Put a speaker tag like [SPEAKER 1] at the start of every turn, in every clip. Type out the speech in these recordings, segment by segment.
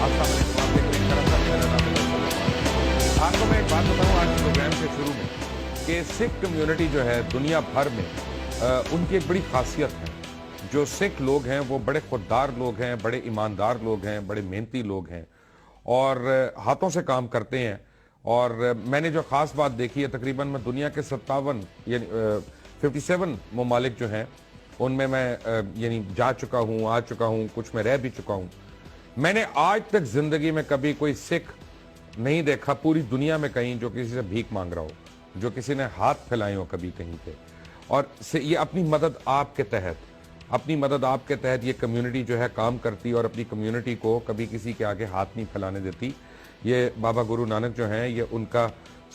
[SPEAKER 1] अस्सलाम वालेकुम, आप देख रहे हैं करासत, मेरा नाम है सलमान। आपको मैं एक बात बताऊं आज प्रोग्राम के शुरू में कि सिख कम्युनिटी जो है दुनिया भर में उनकी एक बड़ी खासियत है। जो सिख लोग हैं वो बड़े खुददार लोग हैं, बड़े ईमानदार लोग हैं, बड़े मेहनती लोग हैं और हाथों से काम करते हैं। और मैंने जो ख़ास बात देखी है, तकरीबन मैं दुनिया के 57 यानी 57 ममालिक जो हैं उनमें मैं यानी जा चुका हूँ, आ चुका हूँ, कुछ में रह भी चुका हूँ। मैंने आज तक जिंदगी में कभी कोई सिख नहीं देखा पूरी दुनिया में कहीं जो किसी से भीख मांग रहा हो, जो किसी ने हाथ फैलाए हो कभी कहीं पे। और ये अपनी मदद आपके तहत ये कम्युनिटी जो है काम करती और अपनी कम्युनिटी को कभी किसी के आगे हाथ नहीं फैलाने देती। ये बाबा गुरु नानक जो हैं, ये उनका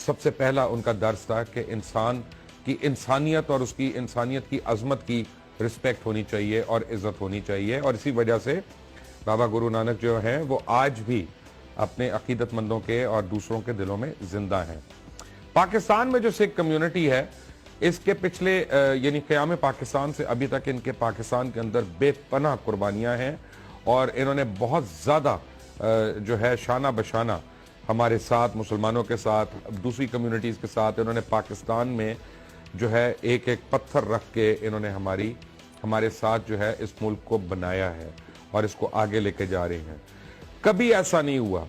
[SPEAKER 1] सबसे पहला उनका दर्स था कि इंसान की इंसानियत और उसकी इंसानियत की अजमत की रिस्पेक्ट होनी चाहिए और इज्जत होनी चाहिए। और इसी वजह से बाबा गुरु नानक जो हैं वो आज भी अपने अकीदतमंदों के और दूसरों के दिलों में जिंदा हैं। पाकिस्तान में जो सिख कम्युनिटी है, इसके पिछले यानी क़याम पाकिस्तान से अभी तक इनके पाकिस्तान के अंदर बेपनाह कुर्बानियां हैं और इन्होंने बहुत ज़्यादा जो है शाना बशाना हमारे साथ, मुसलमानों के साथ, दूसरी कम्युनिटीज़ के साथ इन्होंने पाकिस्तान में जो है एक एक पत्थर रख के इन्होंने हमारे साथ जो है इस मुल्क को बनाया है और इसको आगे लेके जा रहे हैं। कभी ऐसा नहीं हुआ,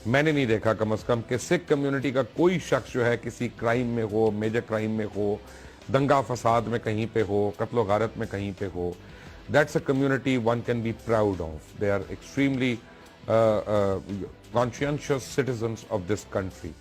[SPEAKER 1] मैंने नहीं देखा कम से कम कि सिख कम्युनिटी का कोई शख्स जो है किसी क्राइम में हो, मेजर क्राइम में हो, दंगा फसाद में कहीं पे हो, कत्लो गारत में कहीं पे हो। That's a community one can be proud of. They are extremely conscientious citizens of this country.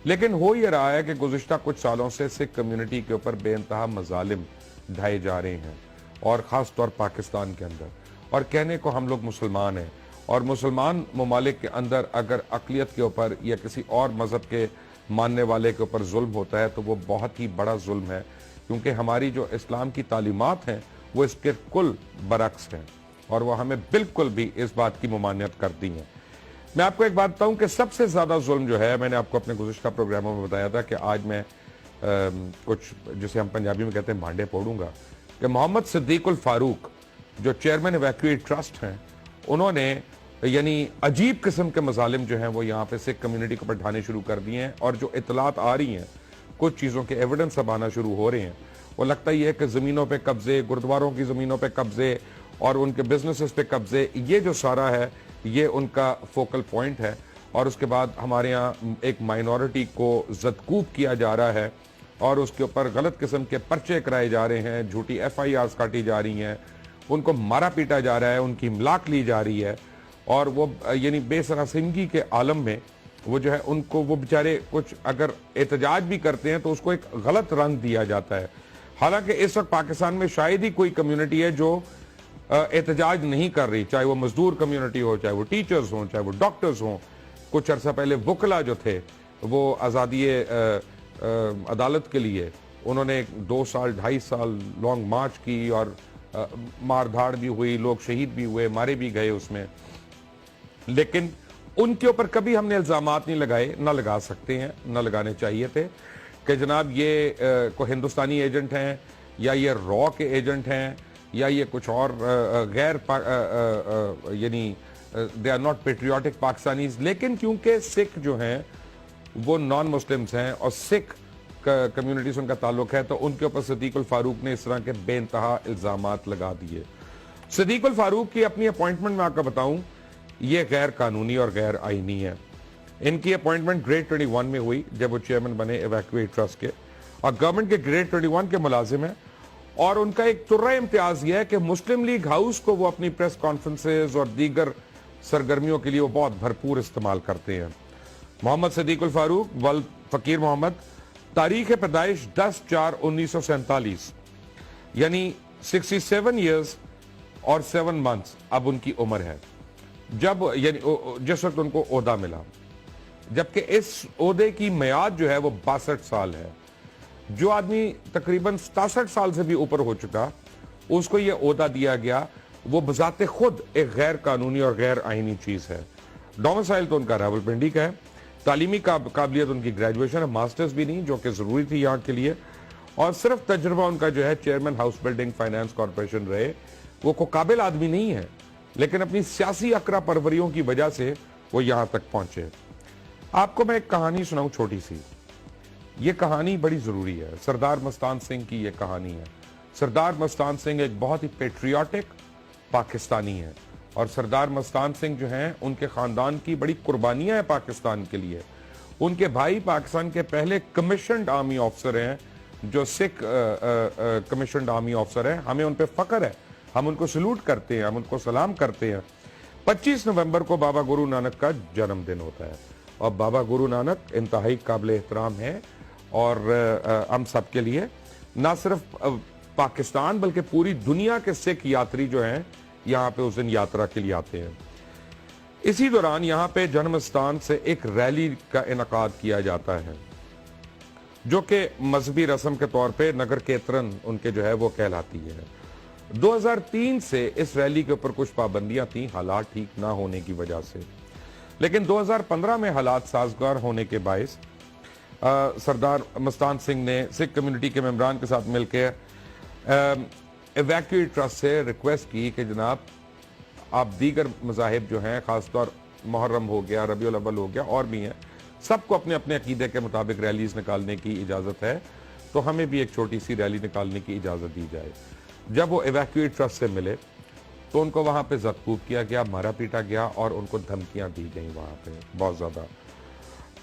[SPEAKER 1] लेकिन हो ये रहा है कि गुज़िश्ता कुछ सालों से सिख कम्युनिटी के ऊपर बेइंतहा मजालिम ढाए जा रहे हैं और ख़ास तौर पाकिस्तान के अंदर। और कहने को हम लोग मुसलमान हैं और मुसलमान ममालिक के अंदर अगर अक़लियत के ऊपर या किसी और मज़हब के मानने वाले के ऊपर जुल्म होता है तो वो बहुत ही बड़ा जुल्म है, क्योंकि हमारी जो इस्लाम की तालीमात हैं वो इसके कुल बरक्स हैं और वो हमें बिल्कुल भी इस बात की ममानियत करती हैं। मैं आपको एक बात बताऊं कि सबसे ज़्यादा जुल्म जो है, मैंने आपको अपने गुज़िश्ता प्रोग्रामों में बताया था कि आज मैं कुछ जिसे हम पंजाबी में कहते हैं भांडे फोड़ूंगा, कि मोहम्मद सिद्दीकुल फारूक जो चेयरमैन इवैक्यूएट ट्रस्ट हैं, उन्होंने यानी अजीब किस्म के मजालिम जो हैं वो यहाँ पे सिख कम्युनिटी को बढ़ाने शुरू कर दिए हैं। और जो इतलात आ रही हैं, कुछ चीज़ों के एविडेंस अब आना शुरू हो रहे हैं, वो लगता ही है कि ज़मीनों पे कब्जे, गुरुद्वारों की ज़मीनों पे कब्जे और उनके बिजनेसेस पे कब्जे, ये जो सारा है ये उनका फोकल पॉइंट है। और उसके बाद हमारे यहाँ एक माइनॉरिटी को ज़दकूब किया जा रहा है और उसके ऊपर गलत किस्म के पर्चे कराए जा रहे हैं, झूठी FIRs काटी जा रही हैं, उनको मारा पीटा जा रहा है, उनकी इमलाक ली जा रही है। और वो यानी बेसरासिमगी के आलम में वो जो है उनको, वो बेचारे कुछ अगर एहतजाज भी करते हैं तो उसको एक गलत रंग दिया जाता है। हालांकि इस वक्त पाकिस्तान में शायद ही कोई कम्युनिटी है जो एहतजाज नहीं कर रही, चाहे वो मजदूर कम्युनिटी हो, चाहे वो टीचर्स हों, चाहे वो डॉक्टर्स हों। कुछ अर्सा पहले वकला जो थे वो आज़ादी अदालत के लिए उन्होंने 2 साल 2.5 साल लॉन्ग मार्च की और मार धाड़ भी हुई, लोग शहीद भी हुए, मारे भी गए उसमें। लेकिन उनके ऊपर कभी हमने इल्जामात नहीं लगाए, ना लगा सकते हैं, ना लगाने चाहिए थे कि जनाब ये कोई हिंदुस्तानी एजेंट हैं या ये रॉ के एजेंट हैं या ये कुछ और गैर यानी they are not patriotic Pakistanis. लेकिन क्योंकि सिख जो हैं वो नॉन मुस्लिम्स हैं और सिख कम्युनिटी से उनका ताल्लुक है, तो उनके ऊपर सिद्दीकुल फारूक ने इस तरह के बेइंतहा इल्जामात लगा दिए। सिद्दीकुल फारूक की अपनी अपॉइंटमेंट मैं आपको बताऊं, ये गैर कानूनी और गैर आईनी है। इनकी अपॉइंटमेंट ग्रेड 21 में हुई जब वो चेयरमैन बने इवैक्यूएट ट्रस्ट के, और गवर्नमेंट के ग्रेड 21 के मुलाजिम है। और उनका एक तुर्रा इम्तियाज यह है कि मुस्लिम लीग हाउस को वो अपनी प्रेस कॉन्फ्रेंसेज और दीगर सरगर्मियों के लिए वो बहुत भरपूर इस्तेमाल करते हैं। मोहम्मद सिद्दीकुल फारूक वल फकीर मोहम्मद, तारीख पैदाइश 10/4/1947, यानी 67 ईयर्स और 7 मंथ्स अब उनकी उम्र है जब यानी जिस वक्त उनको ओहदा मिला, जबकि इस ओहदे की मियाद जो है वो 62 साल है। जो आदमी तकरीबन 67 साल से भी ऊपर हो चुका उसको ये ओहदा दिया गया, वो बजाते खुद एक गैर कानूनी और गैर आईनी चीज है। डोमिसाइल तो उनका रावलपिंडी का है, तालीमी काबिलियत उनकी ग्रेजुएशन है, मास्टर्स भी नहीं जो कि जरूरी थी यहाँ के लिए, और सिर्फ तजुर्बा उनका जो है chairman house building finance corporation रहे। वो को काबिल आदमी नहीं है, लेकिन अपनी सियासी अकरा परवरियों की वजह से वो यहां तक पहुंचे। आपको मैं एक कहानी सुनाऊं छोटी सी। ये कहानी बड़ी जरूरी है। सरदार मस्तान सिंह की ये कहानी है। सरदार मस्तान सिंह एक बहुत ही पेट्रियाटिक पाकिस्तानी है और सरदार मस्तान सिंह जो हैं उनके खानदान की बड़ी कुर्बानियां हैं पाकिस्तान के लिए। उनके भाई पाकिस्तान के पहले कमीशन्ड आर्मी ऑफिसर हैं, जो सिख कमीशन्ड आर्मी ऑफिसर हैं। हमें उन पे फख्र है, हम उनको सलूट करते हैं, हम उनको सलाम करते हैं। 25 नवंबर को बाबा गुरु नानक का जन्मदिन होता है और बाबा गुरु नानक इंतहाई काबिल एहतराम है और हम सब के लिए, ना सिर्फ पाकिस्तान बल्कि पूरी दुनिया के सिख यात्री जो हैं यहाँ पे उस दिन यात्रा के लिए आते हैं। इसी दौरान यहाँ पे जन्मस्थान से एक रैली का इनकाद किया जाता है जो कि मजहबी रस्म के तौर पे नगर कीर्तन उनके जो है वो कहलाती है। 2003 से इस रैली के ऊपर कुछ पाबंदियां थी हालात ठीक ना होने की वजह से, लेकिन 2015 में हालात साजगार होने के बायस सरदार मस्तान सिंह ने सिख कम्युनिटी के मेंबरान के साथ मिलकर इवैक्यूएट ट्रस्ट से रिक्वेस्ट की कि जनाब आप दीगर मज़ाहिब जो हैं, ख़ासतौर मुहर्रम हो गया, रबीउल अव्वल हो गया और भी हैं, सबको अपने अपने अकीदे के मुताबिक रैलीज निकालने की इजाज़त है, तो हमें भी एक छोटी सी रैली निकालने की इजाज़त दी जाए। जब वो इवैक्यूएट ट्रस्ट से मिले तो उनको वहाँ पे ज़ब्त किया गया, मारा पीटा गया और उनको धमकियाँ दी गई वहाँ पे बहुत ज़्यादा।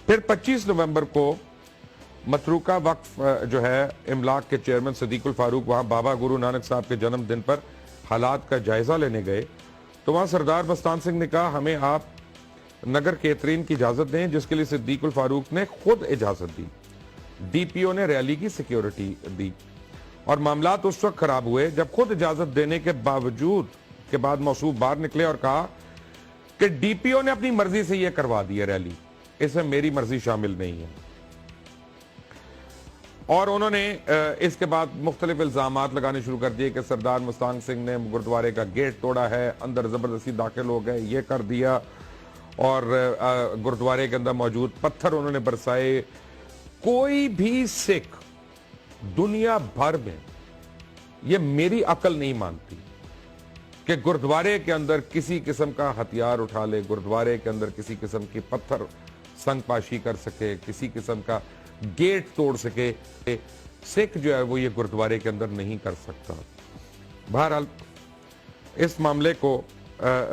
[SPEAKER 1] फिर 25 नवंबर को मतरूका वक्फ जो है इमलाक के चेयरमैन सदीकुल फारूक वहाँ बाबा गुरु नानक साहब के जन्मदिन पर हालात का जायजा लेने गए, तो वहाँ सरदार मस्तान सिंह ने कहा हमें आप नगर केतरीन की इजाज़त दें, जिसके लिए सदीकुल फारूक ने खुद इजाज़त दी। डीपीओ ने रैली की सिक्योरिटी दी और मामलात उस वक्त खराब हुए जब खुद इजाज़त देने के बावजूद के बाद मौसूफ बाहर निकले और कहा कि डीपीओ ने अपनी मर्जी से यह करवा दी है रैली, इसमें मेरी मर्जी शामिल नहीं है। और उन्होंने इसके बाद मुख्तलिफ इल्जामात लगाने शुरू कर दिए कि सरदार मस्तान सिंह ने गुरुद्वारे का गेट तोड़ा है, अंदर जबरदस्ती दाखिल हो गए, ये कर दिया और गुरुद्वारे के अंदर मौजूद पत्थर उन्होंने बरसाए। कोई भी सिख दुनिया भर में, ये मेरी अकल नहीं मानती कि गुरुद्वारे के अंदर किसी किस्म का हथियार उठा ले, गुरुद्वारे के अंदर किसी किस्म की पत्थर संगपाशी कर सके, किसी किस्म का गेट तोड़ सके। सिख जो है वो ये गुरुद्वारे के अंदर नहीं कर सकता। बहरहाल इस मामले को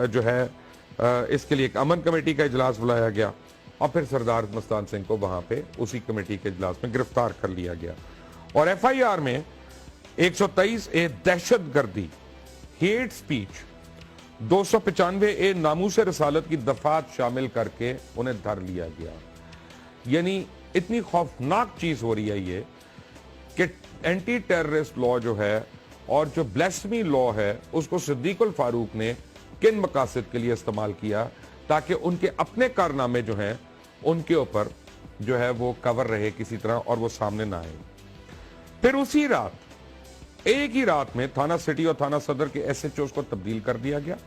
[SPEAKER 1] जो है इसके लिए एक अमन कमेटी का इजलास बुलाया गया और फिर सरदार मस्तान सिंह को वहां पे उसी कमेटी के इजलास में गिरफ्तार कर लिया गया और FIR में 123 ए दहशतगर्दी, हेट स्पीच, 295 ए नामूस रसालत की दफात शामिल करके उन्हें धर लिया गया। यानी इतनी खौफनाक चीज हो रही है ये कि एंटी टेररिस्ट लॉ जो है और जो ब्लेस्मी लॉ है उसको सिद्दीकुल फारूक ने किन मकासद के लिए इस्तेमाल किया ताकि उनके अपने कारनामे जो हैं उनके ऊपर जो है वो कवर रहे किसी तरह और वो सामने ना आए। फिर उसी रात, एक ही रात में थाना सिटी और थाना सदर के SHOs को तब्दील कर दिया गया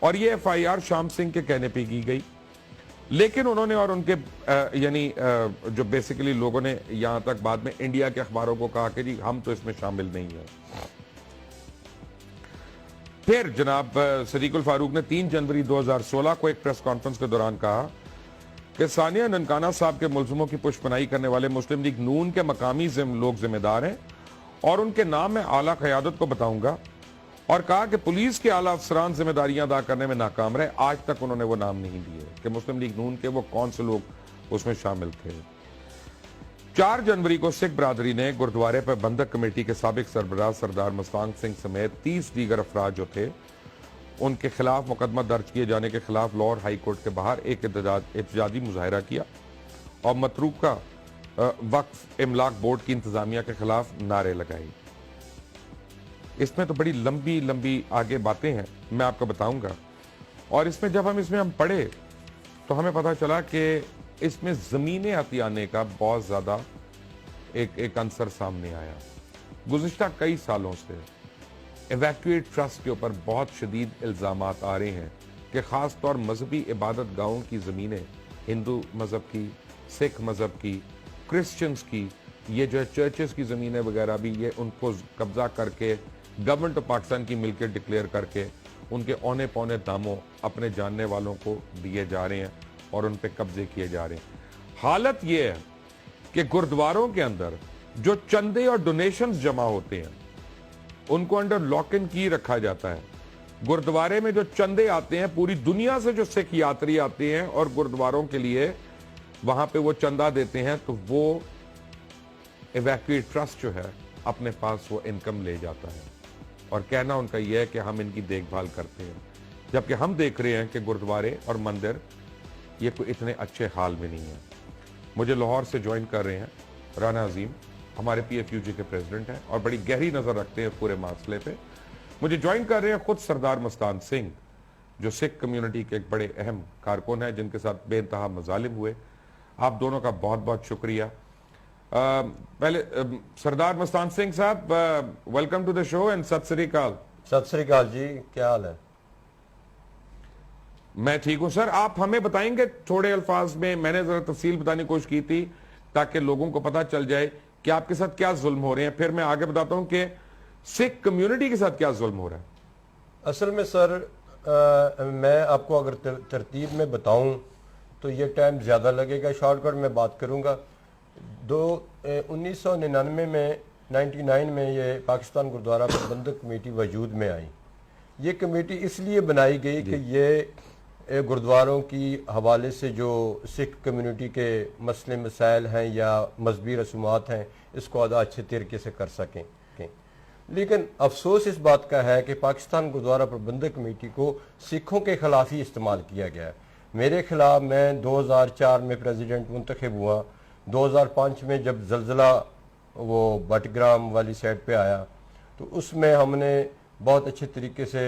[SPEAKER 1] और ये FIR शाम सिंह के कहने पे की गई। लेकिन उन्होंने और उनके यानी जो बेसिकली लोगों ने यहां तक बाद में इंडिया के अखबारों को कहा कि जी हम तो इसमें शामिल नहीं है। फिर जनाब सदीकुल फारूक ने 3 जनवरी 2016 को एक प्रेस कॉन्फ्रेंस के दौरान कहा कि सानिया ननकाना साहब के मुलजमों की पुष्पनाई करने वाले मुस्लिम लीग नून के मकामी लोग जिम्मेदार हैं और उनके नाम मैं आला क़यादत को बताऊंगा और कहा कि पुलिस के आला अफसरान जिम्मेदारियां अदा करने में नाकाम रहे। आज तक उन्होंने वो नाम नहीं दिए कि मुस्लिम लीग नून के वो कौन से लोग उसमें शामिल थे। 4 जनवरी को सिख बरादरी ने गुरुद्वारे पर बंधक कमेटी के साबिक सरबराह सरदार मस्तान सिंह समेत 30 दीगर अफराद जो थे उनके खिलाफ मुकदमा दर्ज किए जाने के खिलाफ लाहौर हाई कोर्ट के बाहर एक एहतजाजी मुजाहिरा किया और मतरूका वक्फ इमलाक बोर्ड की इंतजामिया के खिलाफ नारे लगाए। इसमें तो बड़ी लंबी लंबी आगे बातें हैं, मैं आपको बताऊंगा। और इसमें जब हम पढ़े तो हमें पता चला कि इसमें ज़मीनें हथियाने का बहुत ज़्यादा एक अंसर सामने आया। गुज़िश्ता कई सालों से इवैक्यूएट ट्रस्ट के ऊपर बहुत शदीद इल्ज़ामात आ रहे हैं कि ख़ास तौर मजहबी इबादत गाहों की ज़मीनें, हिंदू मज़हब की, सिख मज़हब की, क्रिश्चियंस की, ये जो है चर्चेस की ज़मीनें वगैरह भी, ये उनको कब्जा करके गवर्नमेंट ऑफ पाकिस्तान की मिलकियत डिक्लेयर करके उनके औने पौने दामों अपने जानने वालों को दिए जा रहे हैं और उन पे कब्जे किए जा रहे हैं। हालत यह है कि गुरुद्वारों के अंदर जो चंदे और डोनेशंस जमा होते हैं उनको अंडर लॉक एंड की रखा जाता है। गुरुद्वारे में जो चंदे आते हैं, पूरी दुनिया से जो सिख यात्री आते हैं और गुरुद्वारों के लिए वहां पे वो चंदा देते हैं, तो वो इवैक्यूएट ट्रस्ट जो है अपने पास वो इनकम ले जाता है और कहना उनका यह है कि हम इनकी देखभाल करते हैं, जबकि हम देख रहे हैं कि गुरुद्वारे और मंदिर ये कोई इतने अच्छे हाल में नहीं है। मुझे लाहौर से ज्वाइन कर रहे हैं राना अजीम, हमारे PFUG के प्रेसिडेंट हैं और बड़ी गहरी नजर रखते हैं पूरे मसले पे। मुझे ज्वाइन कर रहे हैं खुद सरदार मस्तान सिंह, जो सिख कम्युनिटी के एक बड़े अहम कारकुन हैं, जिनके साथ बेइंतहा मजालिम हुए। आप दोनों का बहुत बहुत शुक्रिया। पहले सरदार Mastan Singh sahab, welcome to the show and Sat Sri अकाल।
[SPEAKER 2] सत श्री अकाल जी, क्या हाल है?
[SPEAKER 1] मैं ठीक हूं सर। आप हमें बताएंगे थोड़े अल्फाज में, मैंने जरा तफसील बताने की कोशिश की थी ताकि लोगों को पता चल जाए कि आपके साथ क्या जुल्म हो रहे हैं, फिर मैं आगे बताता हूं कि सिख कम्युनिटी के साथ क्या जुल्म हो रहा है।
[SPEAKER 2] असल में सर मैं आपको अगर तरतीब में बताऊं तो ये टाइम ज़्यादा लगेगा, शॉर्टकट में बात करूंगा। 1999 में 99 में ये पाकिस्तान गुरुद्वारा प्रबंधक कमेटी वजूद में आई। ये कमेटी इसलिए बनाई गई कि ये गुरुद्वारों की हवाले से जो सिख कम्युनिटी के मसले मसाइल हैं या मजहबी रसूमात हैं, इसको अदा अच्छे तरीके से कर सकें। लेकिन अफसोस इस बात का है कि पाकिस्तान गुरुद्वारा प्रबंधक कमेटी को सिखों के खिलाफ ही इस्तेमाल किया गया है। मेरे खिलाफ मैं 2004 में प्रेसिडेंट मुंतखब हुआ। 2005 में जब जल्जला वो बटग्राम वाली साइड पे आया तो उसमें हमने बहुत अच्छे तरीके से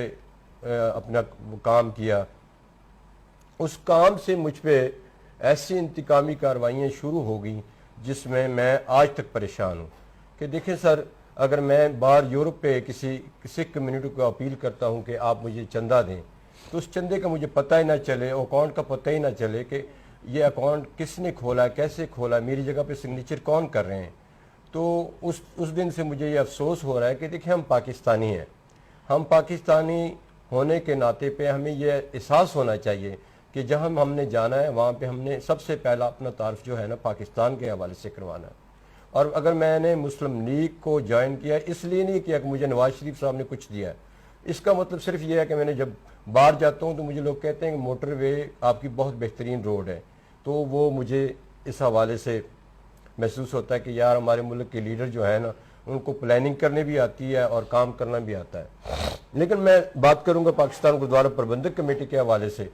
[SPEAKER 2] अपना काम किया। उस काम से मुझ पे ऐसी इंतकामी कार्रवाइयाँ शुरू हो गई जिसमें मैं आज तक परेशान हूँ। कि देखें सर, अगर मैं बाहर यूरोप पे किसी सिख कम्युनिटी को अपील करता हूँ कि आप मुझे चंदा दें, तो उस चंदे का मुझे पता ही ना चले, अकाउंट का पता ही ना चले कि ये अकाउंट किसने खोला, कैसे खोला, मेरी जगह पे सिग्नेचर कौन कर रहे हैं। तो उस दिन से मुझे ये अफसोस हो रहा है कि देखिए हम पाकिस्तानी हैं, हम पाकिस्तानी होने के नाते पे हमें ये एहसास होना चाहिए कि जहाँ हमने जाना है वहाँ पे हमने सबसे पहला अपना तारुफ जो है ना पाकिस्तान के हवाले से करवाना है। और अगर मैंने मुस्लिम लीग को ज्वाइन किया इसलिए नहीं किया कि मुझे नवाज शरीफ साहब ने कुछ दिया है। इसका मतलब सिर्फ ये है कि मैंने जब बाहर जाता हूँ तो मुझे लोग कहते हैं कि मोटरवे आपकी बहुत बेहतरीन रोड है, तो वो मुझे इस हवाले से महसूस होता है कि यार हमारे मुल्क के लीडर जो है ना उनको प्लानिंग करने भी आती है और काम करना भी आता है। लेकिन मैं बात करूँगा पाकिस्तान गुरुद्वारा प्रबंधक कमेटी के हवाले से।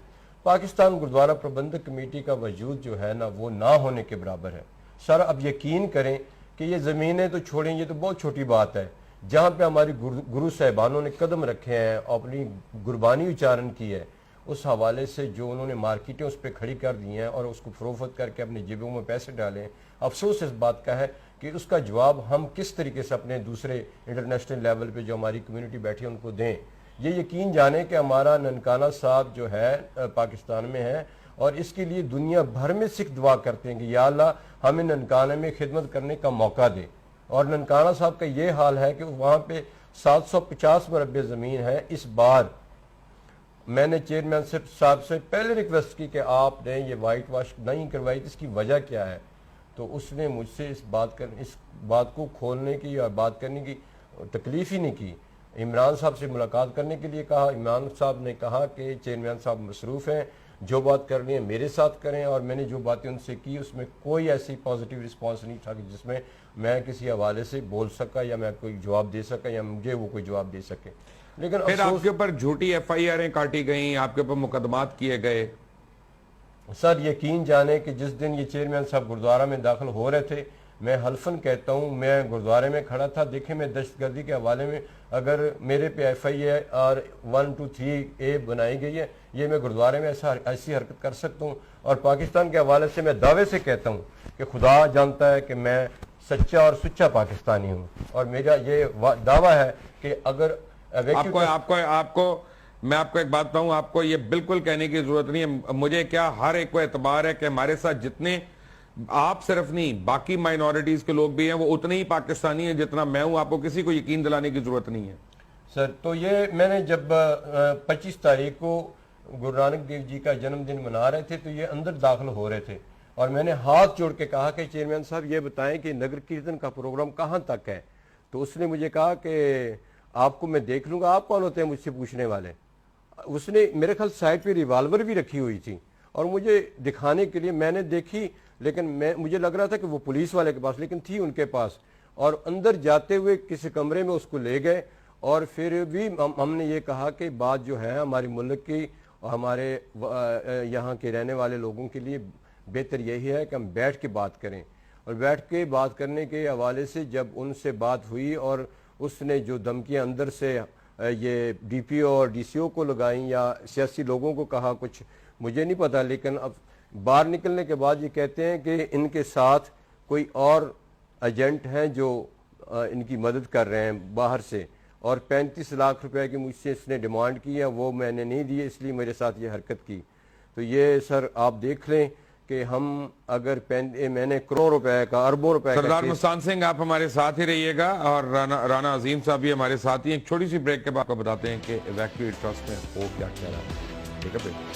[SPEAKER 2] पाकिस्तान गुरुद्वारा प्रबंधक कमेटी का वजूद जो है ना वो ना होने के बराबर है। सर अब यकीन करें कि ये ज़मीनें तो छोड़ें, ये तो बहुत छोटी बात है। जहाँ पे हमारी गुरु साहिबानों ने कदम रखे हैं, अपनी गुरबानी उच्चारण की है, उस हवाले से जो उन्होंने मार्केटें उस पर खड़ी कर दी हैं और उसको फरोख्त करके अपनी जेबों में पैसे डालें, अफसोस इस बात का है कि उसका जवाब हम किस तरीके से अपने दूसरे इंटरनेशनल लेवल पे जो हमारी कम्युनिटी बैठी है उनको दें। ये यकीन जाने कि हमारा ननकाना साहब जो है पाकिस्तान में है और इसके लिए दुनिया भर में सिख दुआ करते हैं कि या अल्लाह हमें ननकाना में खिदमत करने का मौका दे। और ननकाना साहब का ये हाल है कि वहाँ पे 750 मरबे ज़मीन है। इस बार मैंने चेयरमैन साहब से पहले रिक्वेस्ट की कि आपने ये वाइट वाश नहीं करवाई, इसकी वजह क्या है। तो उसने मुझसे इस बात को खोलने की या बात करने की तकलीफ ही नहीं की। इमरान साहब से मुलाकात करने के लिए कहा। इमरान साहब ने कहा कि चेयरमैन साहब मसरूफ़ हैं, जो बात करनी है मेरे साथ करें। और मैंने जो बातें उनसे की उसमें कोई ऐसी पॉजिटिव रिस्पांस नहीं था कि जिसमें मैं किसी हवाले से बोल सका या मैं कोई जवाब दे सका या मुझे वो कोई जवाब दे सके। लेकिन
[SPEAKER 1] फिर आपके ऊपर झूठी FIR काटी गई, आपके ऊपर मुकदमात किए गए।
[SPEAKER 2] सर यकीन जाने कि जिस दिन ये चेयरमैन साहब गुरुद्वारा में दाखिल हो रहे थे, मैं हल्फन कहता हूँ मैं गुरुद्वारे में खड़ा था। देखे मैं दहशतगर्दी के हवाले में अगर मेरे पे FIR 123A बनाई गई है, ये मैं गुरुद्वारे में ऐसी हरकत कर सकता हूँ। और पाकिस्तान के हवाले से मैं दावे से कहता हूँ कि खुदा जानता है कि मैं सच्चा और सुच्चा पाकिस्तानी हूँ। और मेरा ये दावा है कि अगर
[SPEAKER 1] आपको मैं आपको एक बात बताऊं, आपको ये बिल्कुल कहने की जरूरत नहीं है। मुझे क्या हर एक को एतबार है कि हमारे साथ जितने, आप सिर्फ नहीं बाकी माइनॉरिटीज के लोग भी हैं, वो उतने ही पाकिस्तानी हैं जितना मैं हूं। आपको किसी को यकीन दिलाने की जरूरत नहीं है।
[SPEAKER 2] سر تو یہ میں نے جب 25 تاریخ کو گرو نانک دیو جی کا جنم دن منا رہے تھے تو یہ اندر داخل ہو رہے تھے اور میں نے ہاتھ جوڑ کے کہا کہ چیئرمین صاحب یہ بتائیں کہ نگر کیرتن کا پروگرام کہاں تک ہے. تو اس نے مجھے کہا کہ آپ کو میں دیکھ لوں گا, آپ کون ہوتے ہیں مجھ سے پوچھنے والے. اس نے میرے خیال سائڈ پہ ریوالور بھی رکھی ہوئی تھی اور مجھے دکھانے کے لیے میں نے دیکھی, لیکن مجھے لگ رہا تھا کہ وہ پولیس والے کے پاس, لیکن تھی ان کے پاس. اور اندر جاتے ہوئے کسی کمرے میں اس کو لے گئے اور پھر بھی ہم نے یہ کہا کہ بات جو ہے ہماری ملک کی اور ہمارے یہاں کے رہنے والے لوگوں کے لیے بہتر یہی ہے کہ ہم بیٹھ کے بات کریں. اور بیٹھ کے بات کرنے کے حوالے سے جب ان سے بات ہوئی اور اس نے جو دھمکیاں اندر سے یہ ڈی پی او اور ڈی سی او کو لگائیں یا سیاسی لوگوں کو کہا, کچھ مجھے نہیں پتا, لیکن اب باہر نکلنے کے بعد یہ کہتے ہیں کہ ان کے ساتھ کوئی اور ایجنٹ ہیں جو ان کی مدد کر رہے ہیں باہر سے, اور 35 لاکھ روپے کی مجھ سے اس نے ڈیمانڈ کی ہے, وہ میں نے نہیں دیے, اس لیے میرے ساتھ یہ حرکت کی. تو یہ سر آپ دیکھ لیں کہ ہم اگر میں نے کروڑ روپے کا, اربوں روپے کا.
[SPEAKER 1] سردار مستان سنگھ آپ ہمارے ساتھ ہی رہیے گا اور رانا عظیم صاحب بھی ہمارے ساتھ ہی. ایک چھوٹی سی بریک کے بعد آپ کو بتاتے ہیں کہ ایویکویٹ ٹرسٹ میں ہو کیا کہہ رہا ہے. ٹھیک ہے break.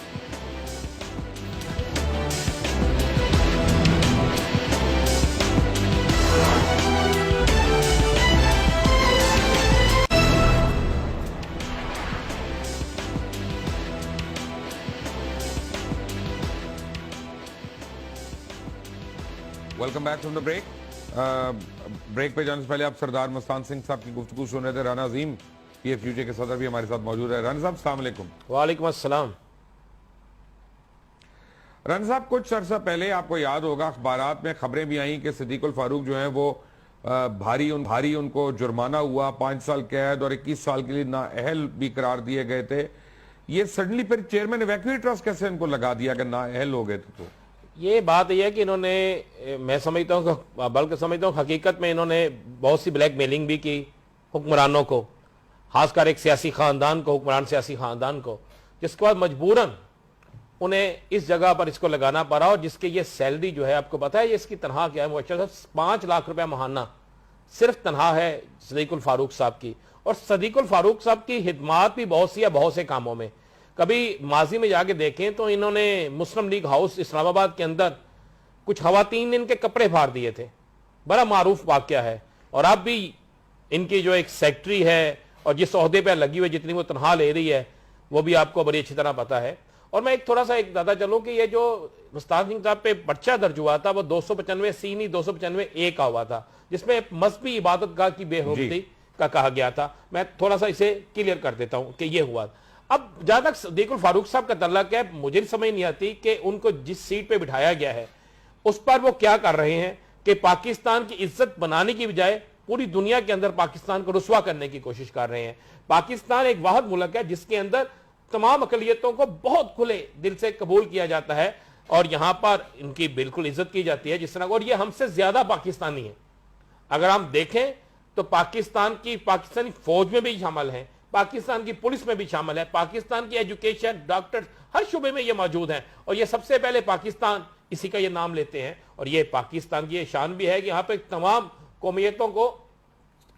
[SPEAKER 1] Welcome back from the break. Break پہ جانے سے پہلے آپ سردار مستان سنگھ صاحب کی گفتگو سن رہے تھے. رانا عظیم پی ایف یو جے کے صدر بھی ہمارے ساتھ موجود ہے. رانا صاحب السلام علیکم.
[SPEAKER 3] وعلیکم السلام.
[SPEAKER 1] رانا صاحب کچھ عرصہ پہلے آپ کو یاد ہوگا اخبارات میں خبریں بھی آئیں کہ صدیق الفاروق جو ہیں وہ بھاری ان کو جرمانہ ہوا, 5 سال قید اور 21 سال کے لیے نااہل بھی قرار دیے گئے تھے. یہ سڈنلی پھر چیئرمین ایویکویٹ ٹرسٹ کیسے ان کو لگا دیا کہ نااہل ہو گئے تھے؟ تو
[SPEAKER 3] یہ بات یہ ہے کہ انہوں نے, میں سمجھتا ہوں بلکہ سمجھتا ہوں حقیقت میں انہوں نے بہت سی بلیک میلنگ بھی کی حکمرانوں کو, خاص کر ایک سیاسی خاندان کو, حکمران سیاسی خاندان کو, جس کے بعد مجبوراً انہیں اس جگہ پر اس کو لگانا پڑا. اور جس کے یہ سیلری جو ہے آپ کو پتا ہے یہ اس کی تنخواہ کیا ہے, 5 لاکھ روپے ماہانہ صرف تنخواہ ہے صدیق الفاروق صاحب کی. اور صدیق الفاروق صاحب کی خدمات بھی بہت سی ہے بہت سے کاموں میں. کبھی ماضی میں جا کے دیکھیں تو انہوں نے مسلم لیگ ہاؤس اسلام آباد کے اندر کچھ خواتین نے ان کے کپڑے پھاڑ دیے تھے, بڑا معروف واقعہ ہے. اور اب بھی ان کی جو ایک سیکٹری ہے اور جس عہدے پہ لگی ہوئی جتنی وہ تنخواہ لے رہی ہے وہ بھی آپ کو بڑی اچھی طرح پتا ہے. اور میں ایک تھوڑا سا ایک دادا چلوں کہ یہ جو مستان سنگھ صاحب پہ پرچہ درج ہوا تھا وہ 295 نہیں 295 کا ہوا تھا, جس میں مذہبی عبادت گاہ کی بے حرمتی کا کہا گیا تھا. میں تھوڑا سا اسے کلیئر کر دیتا ہوں کہ یہ ہوا. اب جہاں تک صدیق الفاروق صاحب کا تعلق ہے, مجھے سمجھ نہیں آتی کہ ان کو جس سیٹ پہ بٹھایا گیا ہے اس پر وہ کیا کر رہے ہیں کہ پاکستان کی عزت بنانے کی بجائے پوری دنیا کے اندر پاکستان کو رسوا کرنے کی کوشش کر رہے ہیں. پاکستان ایک واحد ملک ہے جس کے اندر تمام اقلیتوں کو بہت کھلے دل سے قبول کیا جاتا ہے اور یہاں پر ان کی بالکل عزت کی جاتی ہے جس طرح, اور یہ ہم سے زیادہ پاکستانی ہیں. اگر ہم دیکھیں تو پاکستانی فوج میں بھی شامل ہیں, پاکستان کی پولیس میں بھی شامل ہے, پاکستان کی ایجوکیشن, ڈاکٹر, ہر شعبے میں یہ موجود ہیں. اور یہ سب سے پہلے پاکستان اسی کا یہ نام لیتے ہیں. اور یہ پاکستان کی یہ شان بھی ہے کہ یہاں پہ تمام قومیتوں کو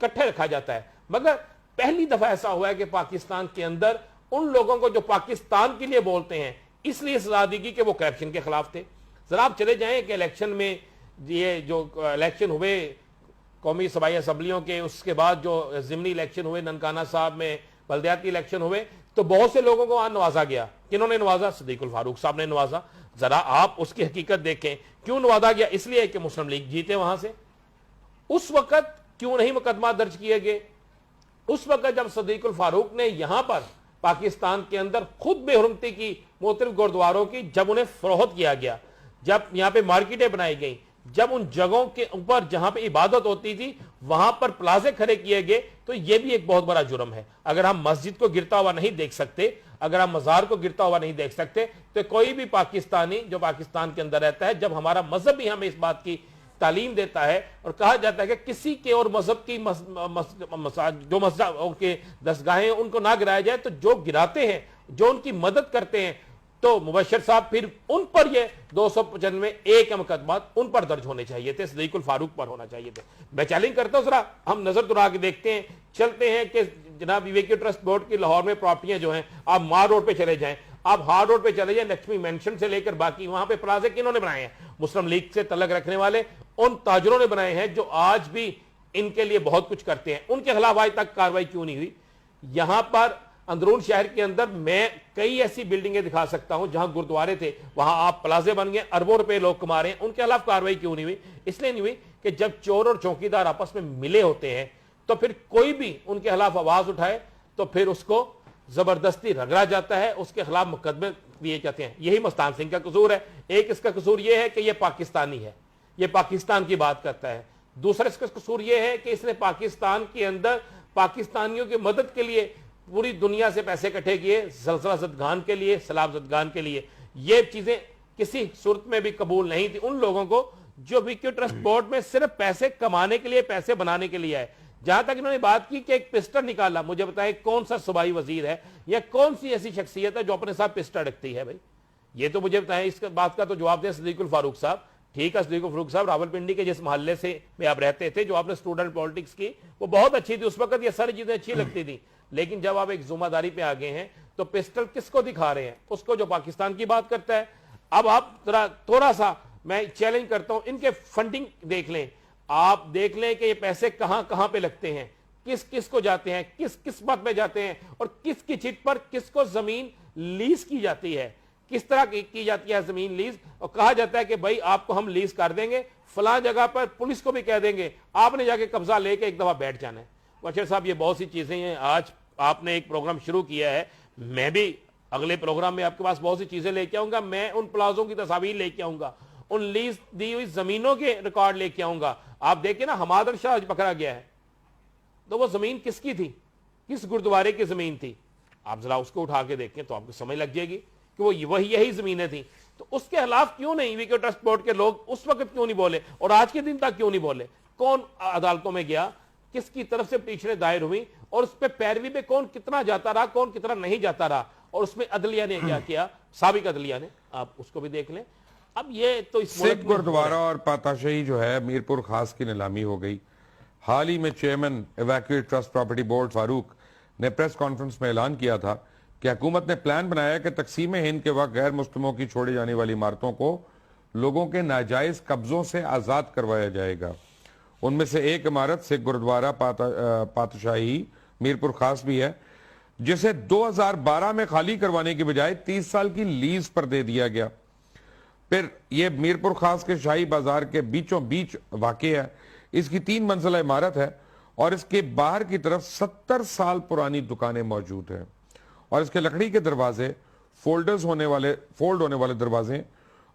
[SPEAKER 3] اکٹھے رکھا جاتا ہے. مگر پہلی دفعہ ایسا ہوا ہے کہ پاکستان کے اندر ان لوگوں کو جو پاکستان کے لیے بولتے ہیں اس لیے سزا دی گئی کہ وہ کرپشن کے خلاف تھے. ذرا آپ چلے جائیں کہ الیکشن میں یہ جو الیکشن ہوئے قومی صوبائی اسمبلیوں کے, اس کے بعد جو ضمنی الیکشن ہوئے ننکانہ صاحب میں, بلدیاتی الیکشن ہوئے, تو بہت سے لوگوں کو وہاں نوازا گیا. کنہوں نے نوازا؟ صدیق الفاروق صاحب نے نوازا. ذرا آپ اس کی حقیقت دیکھیں. کیوں نوازا گیا؟ اس لیے کہ مسلم لیگ جیتے وہاں سے. اس وقت کیوں نہیں مقدمات درج کیے گئے؟ اس وقت جب صدیق الفاروق نے یہاں پر پاکستان کے اندر خود بے حرمتی کی مختلف گردواروں کی, جب انہیں فروخت کیا گیا, جب یہاں پہ مارکیٹیں بنائی گئیں, جب ان جگہوں کے اوپر جہاں پہ عبادت ہوتی تھی وہاں پر پلازے کھڑے کیے گئے, تو یہ بھی ایک بہت بڑا جرم ہے. اگر ہم مسجد کو گرتا ہوا نہیں دیکھ سکتے, اگر ہم مزار کو گرتا ہوا نہیں دیکھ سکتے, تو کوئی بھی پاکستانی جو پاکستان کے اندر رہتا ہے, جب ہمارا مذہب بھی ہمیں اس بات کی تعلیم دیتا ہے اور کہا جاتا ہے کہ کسی کے اور مذہب کی جو مذہب کے دستگاہیں ان کو نہ گرایا جائے, تو جو گراتے ہیں, جو ان کی مدد کرتے ہیں, تو مبشر صاحب پھر ان پر یہ 295 کے مقدمات ان پر درج ہونے چاہیے تھے, صدیق الفاروق پر ہونا چاہیے تھے. میں چیلنج کرتا ہوں ذرا ہم نظر دوڑا کے دیکھتے ہیں, چلتے ہیں کہ جناب ویویکی ٹرسٹ بورڈ کی لاہور میں پراپرٹیاں جو ہیں, آپ مار روڈ پہ چلے جائیں, آپ ہارڈ روڈ پہ چلے جائیں, لکشمی مینشن سے لے کر باقی وہاں پہ پلازے کنہوں نے بنائے ہیں؟ مسلم لیگ سے تعلق رکھنے والے ان تاجروں نے بنائے ہیں جو آج بھی ان کے لیے بہت کچھ کرتے ہیں. ان کے خلاف آج تک کاروائی کیوں نہیں ہوئی؟ یہاں پر اندرون شہر کے اندر میں کئی ایسی بلڈنگیں دکھا سکتا ہوں جہاں گردوارے تھے, وہاں آپ پلازے بن گئے, اربوں روپے لوگ کما رہے ہیں. ان کے خلاف کاروائی کیوں نہیں ہوئی؟ اس لیے نہیں ہوئی کہ جب چور اور چوکیدار آپس میں ملے ہوتے ہیں تو پھر کوئی بھی ان کے خلاف آواز اٹھائے تو پھر اس کو زبردستی رگڑا جاتا ہے, اس کے خلاف مقدمے دیے جاتے ہیں. یہی مستان سنگھ کا قصور ہے. ایک اس کا قصور یہ ہے کہ یہ پاکستانی ہے, یہ پاکستان کی بات کرتا ہے. دوسرا اس کا قصور یہ ہے کہ اس نے پاکستان کے اندر پاکستانیوں کی مدد کے لیے پوری دنیا سے پیسے اکٹھے کیے, زلزلہ زدگان کے لیے, سیلاب زدگان کے لیے. یہ چیزیں کسی صورت میں بھی قبول نہیں تھی ان لوگوں کو جو ویویکی ٹرسٹ بورڈ میں صرف پیسے کمانے کے لیے, پیسے بنانے کے لیے آئے. جہاں تک انہوں نے بات کی کہ ایک پسٹل نکالا, مجھے بتائیں کون سا صوبائی وزیر ہے یا کون سی ایسی شخصیت ہے جو اپنے ساتھ پسٹل رکھتی ہے؟ بھائی یہ تو مجھے بتائیں, اس بات کا تو جواب دیں صدیق الفاروق صاحب. ٹھیک ہے صدیق الفاروق صاحب, راولپنڈی کے جس محلے سے میں آپ رہتے تھے, جو آپ نے اسٹوڈنٹ پالیٹکس کی وہ بہت اچھی تھی, اس وقت یہ ساری چیزیں اچھی لگتی تھی. لیکن جب آپ ایک ذمہ داری پہ آگے ہیں تو پسٹل کس کو دکھا رہے ہیں؟ اس کو جو پاکستان کی بات کرتا ہے. اب آپ ذرا تھوڑا سا میں چیلنج کرتا ہوں, ان کے فنڈنگ دیکھ لیں, آپ دیکھ لیں کہ یہ پیسے کہاں کہاں پہ لگتے ہیں, کس کس کو جاتے ہیں, کس کس بات میں جاتے ہیں, اور کس کی چھت پر کس کو زمین لیز کی جاتی ہے, کس طرح کی جاتی ہے زمین لیز. اور کہا جاتا ہے کہ بھائی آپ کو ہم لیز کر دیں گے فلاں جگہ پر, پولیس کو بھی کہہ دیں گے, آپ نے جا کے قبضہ لے کے ایک دفعہ بیٹھ جانا ہے. بشیر صاحب یہ بہت سی چیزیں ہیں. آج آپ نے ایک پروگرام شروع کیا ہے, میں بھی اگلے پروگرام میں آپ کے پاس بہت سی چیزیں لے کے آؤں گا. میں ان پلازوں کی تصاویر لے کے آؤں گا, ان لیز دی ہوئی زمینوں کے ریکارڈ لے کے آؤں گا. آپ دیکھیں نا, ہمادر شاہ آج پکڑا گیا ہے, تو وہ زمین کس کی تھی, کس گردوارے کی زمین تھی؟ آپ ذرا اس کو اٹھا کے دیکھیں تو آپ کو سمجھ لگ جائے گی کہ وہ یہی زمینیں تھیں. تو اس کے خلاف کیوں نہیں ویویکی ٹرسٹ بورڈ کے لوگ اس وقت کیوں نہیں بولے, اور آج کے دن تک کیوں نہیں بولے؟ کون عدالتوں میں گیا, کس کی طرف سے پٹیشنیں دائر ہوئی, اور اس پہ پیروی پہ کون کتنا جاتا رہا, کون کتنا نہیں جاتا رہا, اور اس میں عدلیہ نے کیا کیا, سابق عدلیہ نے, آپ اس کو بھی دیکھ لیں. اب یہ تو اس
[SPEAKER 1] سکھ گردوارہ اور پاتاشاہی جو ہے میرپور خاص کی نیلامی ہو گئی. حال ہی میں چیئرمین ایویکوی ٹرسٹ پراپرٹی بورڈ فاروق نے پریس کانفرنس میں اعلان کیا تھا کہ حکومت نے پلان بنایا کہ تقسیم ہند کے وقت غیر مسلموں کی چھوڑی جانے والی عمارتوں کو لوگوں کے ناجائز قبضوں سے آزاد کروایا جائے گا. ان میں سے ایک عمارت سکھ گردوارہ پاتشاہی میرپور خاص بھی ہے, جسے 2012 میں خالی کروانے کی بجائے 30 سال کی لیز پر دے دیا گیا. پھر یہ میرپور خاص کے شاہی بازار کے بیچوں بیچ واقع ہے. اس کی 3 منزلہ عمارت ہے اور اس کے باہر کی طرف 70 سال پرانی دکانیں موجود ہیں, اور اس کے لکڑی کے دروازے فولڈ ہونے والے دروازے,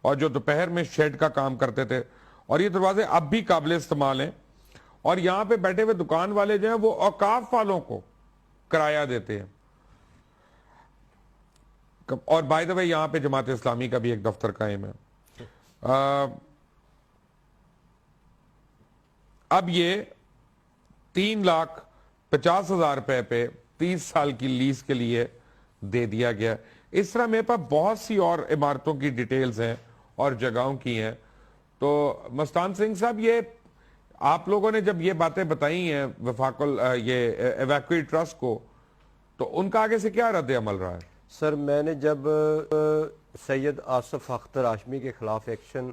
[SPEAKER 1] اور جو دوپہر میں شیڈ کا کام کرتے تھے, اور یہ دروازے اب بھی قابل استعمال ہیں. اور یہاں پہ بیٹھے ہوئے دکان والے جو ہیں وہ اوقاف والوں کو کرایہ دیتے ہیں. اور بائی دا وے یہاں پہ جماعت اسلامی کا بھی ایک دفتر قائم ہے. اب یہ 3,50,000 روپے پہ 30 سال کی لیز کے لیے دے دیا گیا. اس طرح میرے پاس بہت سی اور عمارتوں کی ڈیٹیلز ہیں اور جگہوں کی ہیں. تو مستان سنگھ صاحب, یہ آپ لوگوں نے جب یہ باتیں بتائی ہیں یہ ایویکوی ٹرسٹ کو, تو ان کا آگے سے کیا رد عمل رہا ہے؟
[SPEAKER 2] سر, میں نے جب سید آصف اختر ہاشمی کے خلاف ایکشن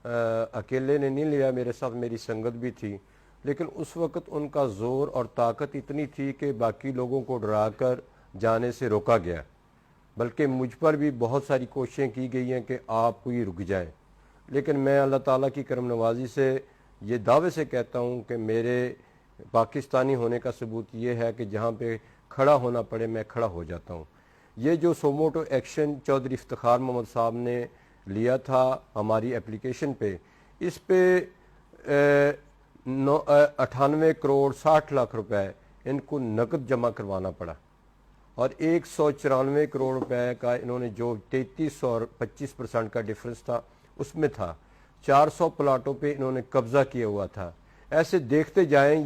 [SPEAKER 2] اکیلے نے نہیں لیا, میرے ساتھ میری سنگت بھی تھی, لیکن اس وقت ان کا زور اور طاقت اتنی تھی کہ باقی لوگوں کو ڈرا کر جانے سے روکا گیا, بلکہ مجھ پر بھی بہت ساری کوششیں کی گئی ہیں کہ آپ کوئی رک جائے. لیکن میں اللہ تعالیٰ کی کرم نوازی سے یہ دعوے سے کہتا ہوں کہ میرے پاکستانی ہونے کا ثبوت یہ ہے کہ جہاں پہ کھڑا ہونا پڑے میں کھڑا ہو جاتا ہوں. یہ جو سوموٹو ایکشن چودھری افتخار محمد صاحب نے لیا تھا ہماری اپلیکیشن پہ, اس پہ 98 کروڑ 60 لاکھ روپے ان کو نقد جمع کروانا پڑا, اور 194 کروڑ روپے کا انہوں نے جو 33 اور 25% کا ڈیفرنس تھا اس میں تھا. 400 پلاٹوں پہ انہوں نے قبضہ کیا ہوا تھا. ایسے دیکھتے جائیں,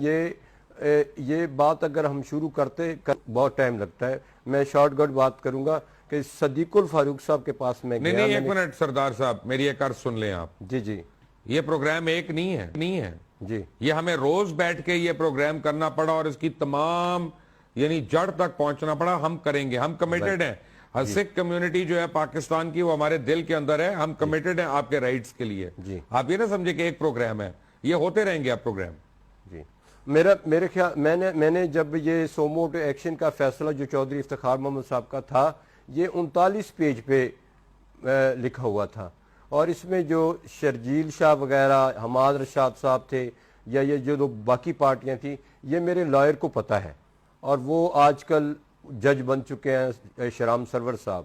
[SPEAKER 2] یہ بات اگر ہم شروع کرتے بہت ٹائم لگتا ہے. میں شارٹ کٹ بات کروں گا کہ صدیق الفاروق صاحب کے پاس میں
[SPEAKER 1] نہیں
[SPEAKER 2] گیا.
[SPEAKER 1] نہیں ایک منٹ سردار صاحب میری ایک عرض سن لیں آپ.
[SPEAKER 2] جی جی
[SPEAKER 1] یہ پروگرام ایک نہیں ہے
[SPEAKER 2] جی
[SPEAKER 1] یہ ہمیں روز بیٹھ کے یہ پروگرام کرنا پڑا اور اس کی تمام یعنی جڑ تک پہنچنا پڑا. ہم کریں گے, ہم کمیٹڈ ہیں. سکھ کمیونٹی جو ہے پاکستان کی وہ ہمارے دل کے اندر ہے. ہم کمیٹڈ ہیں آپ کے رائٹس کے لیے. آپ یہ نہ سمجھے کہ ایک پروگرام ہے, یہ ہوتے رہیں گے آپ پروگرام.
[SPEAKER 2] جی میرے خیال میں نے جب یہ سوموٹو ایکشن کا فیصلہ جو چودھری افتخار محمد صاحب کا تھا یہ 39 پیج پہ لکھا ہوا تھا, اور اس میں جو شرجیل شاہ وغیرہ حماد رشاد صاحب تھے یا یہ جو باقی پارٹیاں تھیں یہ میرے لائر کو پتہ ہے, اور وہ آج کل جج بن چکے ہیں شرام سرور صاحب.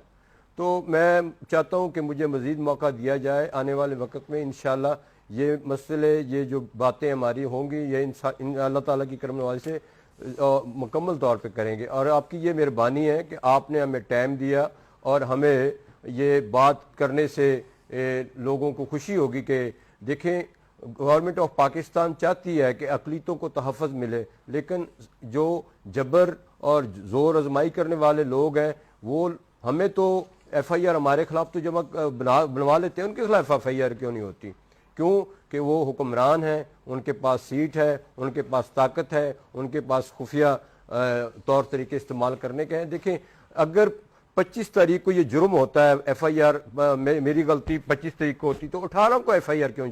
[SPEAKER 2] تو میں چاہتا ہوں کہ مجھے مزید موقع دیا جائے آنے والے وقت میں. انشاءاللہ یہ مسئلے یہ جو باتیں ہماری ہوں گی یہ اللہ تعالیٰ کی کرم نوازی سے مکمل طور پہ کریں گے. اور آپ کی یہ مہربانی ہے کہ آپ نے ہمیں ٹائم دیا اور ہمیں یہ بات کرنے سے لوگوں کو خوشی ہوگی کہ دیکھیں گورنمنٹ آف پاکستان چاہتی ہے کہ اقلیتوں کو تحفظ ملے, لیکن جو جبر اور زور آزمائی کرنے والے لوگ ہیں وہ ہمیں تو ایف آئی آر ہمارے خلاف تو جمع بنوا لیتے ہیں, ان کے خلاف ایف آئی آر کیوں نہیں ہوتی؟ کیوں کہ وہ حکمران ہیں, ان کے پاس سیٹ ہے, ان کے پاس طاقت ہے, ان کے پاس خفیہ طور طریقے استعمال کرنے کے ہیں. دیکھیں اگر 25 تاریخ کو یہ جرم ہوتا ہے ایف آئی آر, میری غلطی 25 تاریخ کو ہوتی تو 18 کو ایف آئی آر کیوں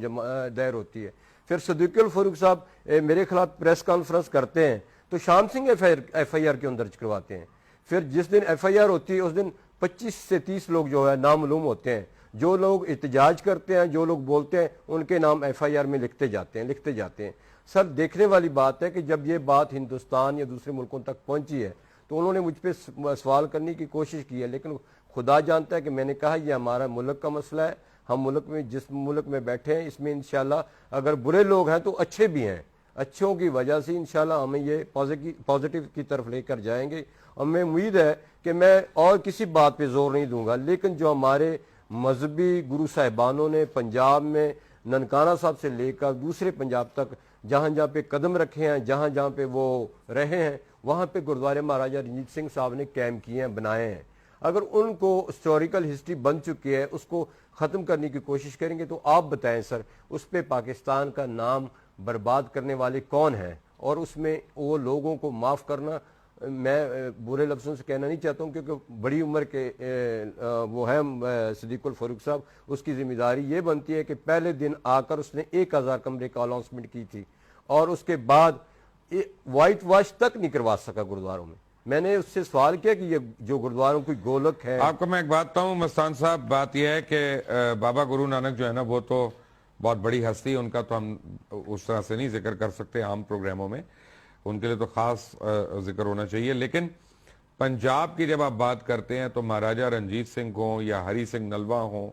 [SPEAKER 2] دائر ہوتی ہے؟ پھر صدیق الفاروق صاحب میرے خلاف پریس کانفرنس کرتے ہیں تو شام سنگھ ایف آئی آر کیوں درج کرواتے ہیں؟ پھر جس دن ایف آئی آر ہوتی ہے اس دن 25 سے 30 لوگ جو ہے نامعلوم ہوتے ہیں, جو لوگ احتجاج کرتے ہیں, جو لوگ بولتے ہیں, ان کے نام ایف آئی آر میں لکھتے جاتے ہیں. سر دیکھنے والی بات ہے کہ جب یہ بات ہندوستان یا دوسرے ملکوں تک پہنچی ہے تو انہوں نے مجھ پہ سوال کرنے کی کوشش کی ہے, لیکن خدا جانتا ہے کہ میں نے کہا یہ ہمارا ملک کا مسئلہ ہے. ہم ملک میں جس ملک میں بیٹھے ہیں اس میں انشاءاللہ اگر برے لوگ ہیں تو اچھے بھی ہیں, اچھوں کی وجہ سے انشاءاللہ ہمیں یہ پازیٹیو کی طرف لے کر جائیں گے. اور میں امید ہے کہ میں اور کسی بات پہ زور نہیں دوں گا, لیکن جو ہمارے مذہبی گرو صاحبانوں نے پنجاب میں ننکانہ صاحب سے لے کر دوسرے پنجاب تک جہاں جہاں پہ قدم رکھے ہیں, جہاں جہاں پہ وہ رہے ہیں, وہاں پہ گرودوارے مہاراجہ رنجیت سنگھ صاحب نے قائم کیے ہیں, بنائے ہیں. اگر ان کو ہسٹوریکل ہسٹری بن چکی ہے اس کو ختم کرنے کی کوشش کریں گے تو آپ بتائیں سر اس پہ پاکستان کا نام برباد کرنے والے کون ہیں؟ اور اس میں وہ لوگوں کو معاف کرنا میں برے لفظوں سے کہنا نہیں چاہتا ہوں کیونکہ بڑی عمر کے وہ ہیں صدیق الفاروق صاحب, اس کی ذمہ داری یہ بنتی ہے کہ پہلے دن آ کر اس نے 1000 کمرے کا اناؤنسمنٹ کی تھی اور اس کے بعد وائٹ واش تک نہیں کروا سکا گردواروں میں. میں نے اس سے سوال کیا کہ یہ جو گردواروں کی گولک ہے.
[SPEAKER 1] آپ کو میں ایک بات بتاؤں مستان صاحب, بات یہ ہے کہ بابا گرو نانک جو ہے نا وہ تو بہت بڑی ہستی, ان کا تو ہم اس طرح سے نہیں ذکر کر سکتے عام پروگراموں میں, ان کے لیے تو خاص ذکر ہونا چاہیے. لیکن پنجاب کی جب آپ بات کرتے ہیں تو مہاراجہ رنجیت سنگھ ہوں یا ہری سنگھ نلوا ہوں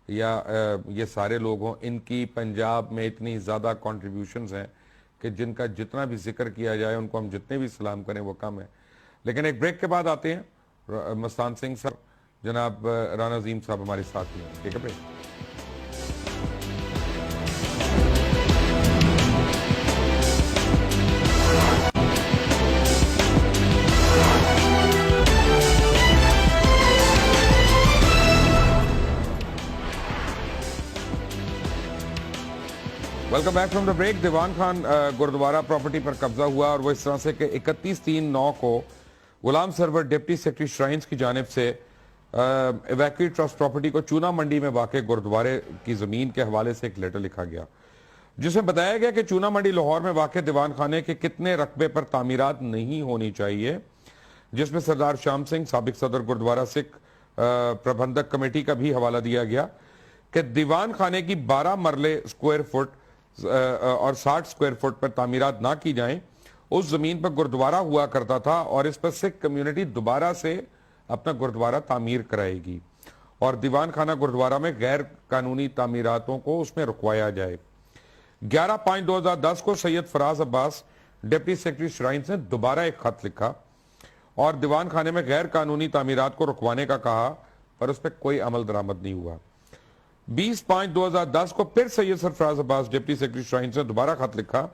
[SPEAKER 1] یا یہ سارے لوگ ہوں, ان کی پنجاب میں اتنی زیادہ کنٹریبیوشنز ہیں کہ جن کا جتنا بھی ذکر کیا جائے ان کو ہم جتنے بھی سلام کریں وہ کم ہے. لیکن ایک بریک کے بعد آتے ہیں مستان سنگھ صاحب, جناب رانا عظیم صاحب ہمارے ساتھ ہیں. ٹھیک ہے break. Welcome back from the break. دیوان خان گردوارہ پراپرٹی پر قبضہ ہوا اور وہ اس طرح سے کہ 31/3/9 کو Ghulam Sarwar deputy secretary shrines کی جانب سے ایویکوی ٹرسٹ پراپرٹی کو چونا منڈی میں واقع گردوارے کی زمین کے حوالے سے ایک لیٹر لکھا گیا جس میں بتایا گیا کہ چونا منڈی لاہور میں واقع دیوان خانے کے کتنے رقبے پر تعمیرات نہیں ہونی چاہیے, جس میں سردار شام سنگھ سابق صدر گردوارہ سکھ پربندھک کمیٹی کا بھی حوالہ دیا گیا کہ دیوان خانے کی 12 مرلے اسکوائر فٹ اور 60 اسکوائر فٹ پر تعمیرات نہ کی جائیں. اس زمین پر گردوارہ ہوا کرتا تھا اور اس پر سکھ کمیونٹی دوبارہ سے اپنا گردوارہ تعمیر کرائے گی اور دیوان خانہ گردوارہ میں غیر قانونی تعمیراتوں کو اس میں رکوایا جائے. 11/5/2010 کو سید فراز عباس ڈپٹی سیکرٹری شرائنز نے دوبارہ ایک خط لکھا اور دیوان خانے میں غیر قانونی تعمیرات کو رکوانے کا کہا, پر اس پہ کوئی عمل درآمد نہیں ہوا. 20/5/2010 کو پھر سید سرفراز عباس ڈپٹی سیکرٹری شرائنز نے دوبارہ خط لکھا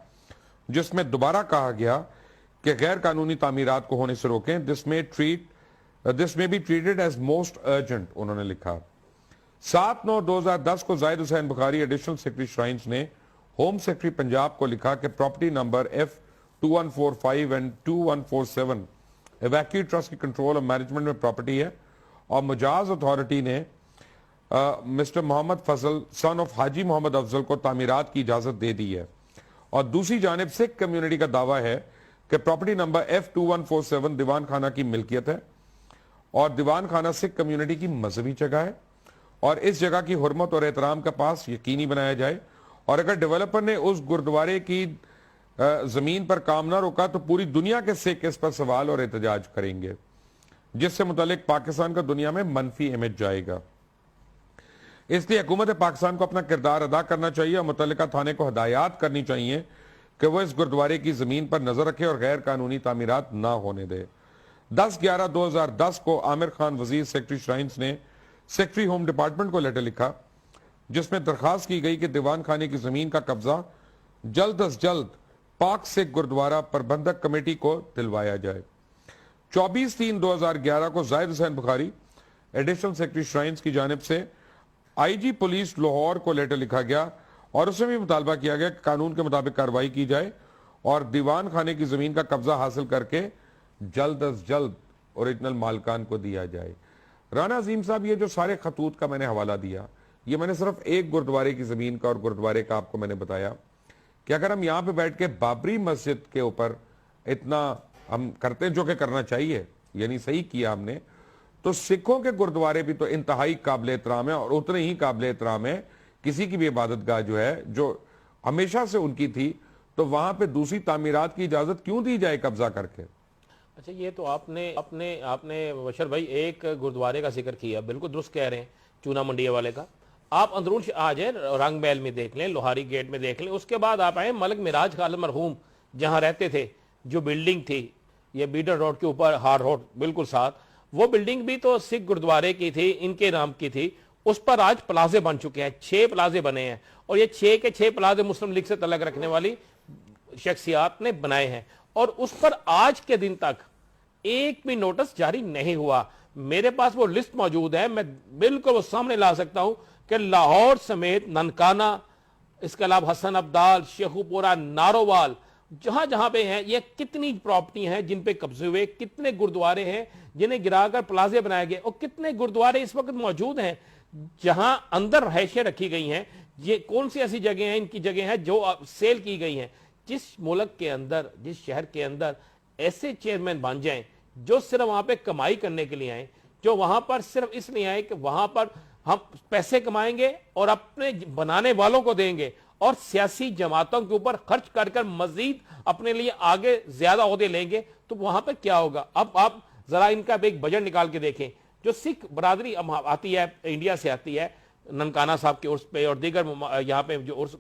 [SPEAKER 1] جس میں دوبارہ کہا گیا کہ غیر قانونی تعمیرات کو ہونے سے روکیں. This may treat this may be treated as most urgent, उन्होंने लिखा। 7/9/2010 को Zahid Hussain Bukhari additional secretary shrines ने होम सेक्रेटरी पंजाब को लिखा कि property number F2145 and 2147 evacuee trust की कंट्रोल और मैनेजमेंट में प्रॉपर्टी है, और मुजाज अथॉरिटी ने mister Mohammad Fazal son of Haji Mohammad Afzal को तामीरात की इजाजत दे दी है। और दूसरी जानिब सिख कम्युनिटी का दावा है कि प्रॉपर्टी नंबर F2147 दीवान खाना की मिल्कियत है, और दीवान खाना सिख कम्युनिटी की मजहबी जगह है, और इस जगह की हुर्मत और एहतराम का पास यकीनी बनाया जाए। और अगर डेवलपर ने उस गुरुद्वारे की जमीन पर काम ना रोका तो पूरी दुनिया के सिख इस पर सवाल और एहतजाज करेंगे, जिससे मुतालिक पाकिस्तान का दुनिया में मनफी इमेज जाएगा। इसलिए हुकूमत पाकिस्तान को अपना किरदार अदा करना चाहिए और मुतल्लिका थाने को हदायत करनी चाहिए कि वह इस गुरुद्वारे की जमीन पर नजर रखे और गैर कानूनी तामीरात ना होने दे। 10/11/2010 को आमिर खान वजीर सेक्रेटरी श्राइन्स ने सेक्रेटरी होम डिपार्टमेंट को लेटर लिखा, जिसमें दरखास्त की गई कि दीवान खाने की जमीन का कब्जा जल्द अज जल्द पाक सिख गुरुद्वारा प्रबंधक कमेटी को दिलवाया जाए। 24/3/2011 को Zahid Hussain Bukhari additional secretary shrines की जानिब से IG पुलिस लाहौर को लेटर लिखा गया और उसमें भी मुतालबा किया गया कि कानून के मुताबिक कार्रवाई की जाए और दीवान खाने की जमीन का कब्जा हासिल करके जल्द अज जल्द ओरिजिनल मालकान को दिया जाए। राना अजीम साहब, ये जो सारे खतूत का मैंने हवाला दिया, ये मैंने सिर्फ एक गुरुद्वारे की जमीन का और गुरुद्वारे का आपको मैंने बताया कि अगर हम यहां पे बैठ के बाबरी मस्जिद के ऊपर इतना हम करते हैं, जो कि करना चाहिए, यानी सही किया हमने, तो सिखों के गुरुद्वारे भी तो इंतहाई काबिल एहतराम है और उतने ही काबिल एहतराम है किसी की भी इबादतगाह जो है जो हमेशा से उनकी थी, तो वहां पे दूसरी तामीरात की इजाजत क्यों दी जाए कब्जा करके।
[SPEAKER 3] अच्छा, ये तो आपने बशर भाई एक गुरुद्वारे का जिक्र किया, बिल्कुल दुरुस्त कह रहे हैं, चूना मंडिया वाले का। आप अंदरून आ जाए, रंग महल में देख लें, लोहारी गेट में देख लें, उसके बाद आप आए मलिक मिराज खालिद मरहूम जहां रहते थे, जो बिल्डिंग थी ये बीडर रोड के ऊपर, हार रोड बिल्कुल साथ, वो बिल्डिंग भी तो सिख गुरुद्वारे की थी, इनके नाम की थी। उस पर आज प्लाजे बन चुके हैं, 6 प्लाजे बने हैं, और ये 6 के 6 प्लाजे मुस्लिम लीग से तलक रखने वाली शख्सियात ने बनाए हैं, और उस पर आज के दिन तक एक भी नोटिस जारी नहीं हुआ। मेरे पास वो लिस्ट मौजूद है, मैं बिल्कुल वो सामने ला सकता हूं कि लाहौर समेत ननकाना, इसके अलावा हसन अब्दाल, शेखुपुरा, नारोवाल, जहां जहां पे हैं, ये कितनी प्रॉपर्टी हैं जिन पे कब्जे हुए, कितने गुरुद्वारे हैं जिन्हें गिराकर प्लाजे बनाए गए, और कितने गुरुद्वारे इस वक्त मौजूद हैं जहां अंदर रहायशें रखी गई हैं। ये कौन सी ऐसी जगह हैं, इनकी जगह है जो सेल की गई हैं। जिस मुल्क के अंदर, जिस शहर के अंदर ऐसे चेयरमैन बन जाएं जो सिर्फ वहां पे कमाई करने के लिए आए, जो वहां पर सिर्फ इसलिए आए कि वहां पर हम पैसे कमाएंगे और अपने बनाने वालों को देंगे और सियासी जमातों के ऊपर खर्च कर मजीद अपने लिए आगे ज्यादा ओहदे लेंगे, तो वहां पर क्या होगा। अब आप जरा इनका एक बजट निकाल के देखें। जो सिख बरादरी आती है, इंडिया से आती है, ननकाना साहब के उर्स पे और दीगर यहाँ पे जो उर्स